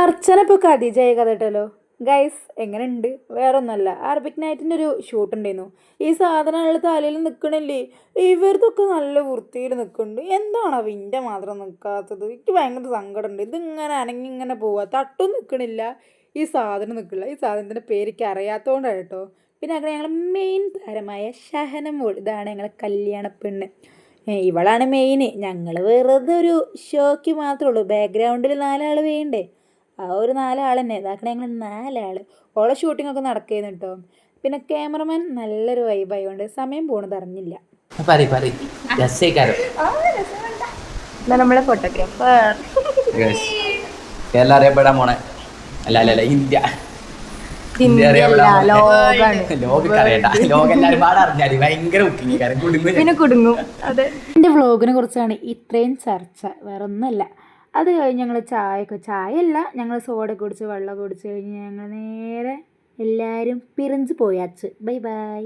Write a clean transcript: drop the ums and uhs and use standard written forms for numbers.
അർച്ചന ഇപ്പോൾ ഖദീജയായി കഥ കേട്ടല്ലോ ഗൈസ്. എങ്ങനെയുണ്ട്? വേറെ ഒന്നല്ല, അറബിക് നൈറ്റിൻ്റെ ഒരു ഷൂട്ട് ഉണ്ടായിരുന്നു. ഈ സാധനങ്ങൾ തലയിൽ നിൽക്കണില്ലേ, ഇവരതൊക്കെ നല്ല വൃത്തിയിൽ നിൽക്കുന്നുണ്ട്. എന്താണ് വിൻ്റെ മാത്രം നിൽക്കാത്തത്? എനിക്ക് ഭയങ്കര സങ്കടമുണ്ട്. ഇതിങ്ങനെ അനങ്ങി ഇങ്ങനെ പോവുക, തട്ടും നിൽക്കണില്ല, ഈ സാധനം നിൽക്കില്ല. ഈ സാധനത്തിൻ്റെ പേര് എനിക്ക് അറിയാത്തതുകൊണ്ടാണ് കേട്ടോ. പിന്നെ അങ്ങനെ ഞങ്ങൾ മെയിൻ താരമായ ഷഹനമോൾ, ഇതാണ് ഞങ്ങളെ കല്യാണ പെണ്ണ്. ഇവളാണ് മെയിൻ. ഞങ്ങൾ വെറുതെ ഒരു ഷോയ്ക്ക് മാത്രമേ ഉള്ളൂ, ബാക്ക്ഗ്രൗണ്ടിൽ 4 ആൾ വേണ്ടേ. ആ ഒരു 4 ആൾ തന്നെ ഇതാക്കണേ. ഞങ്ങൾ 4 ആൾ ഓളെ ഷൂട്ടിങ്ങൊക്കെ നടക്കുന്നു കേട്ടോ. പിന്നെ ക്യാമറമാൻ നല്ലൊരു വൈബായതുകൊണ്ട് സമയം പോണത് അറിഞ്ഞില്ല. നമ്മളെ ഫോട്ടോഗ്രാഫർ കേരള അറിയപ്പെടാൻ പോണേ അല്ല ഇന്ത്യ പിന്നെ കുടുങ്ങും. അതെ, എൻ്റെ വ്ളോഗിനെ കുറിച്ചാണ് ഇത്രയും ചർച്ച, വേറെ ഒന്നുമല്ല. അത് കഴിഞ്ഞ് ഞങ്ങൾ ചായയല്ല, ഞങ്ങൾ സോഡ കുടിച്ച് വെള്ളം കുടിച്ച് കഴിഞ്ഞ് ഞങ്ങൾ നേരെ എല്ലാവരും പിരിஞ்ச് പോയാച്ച്. Bye bye.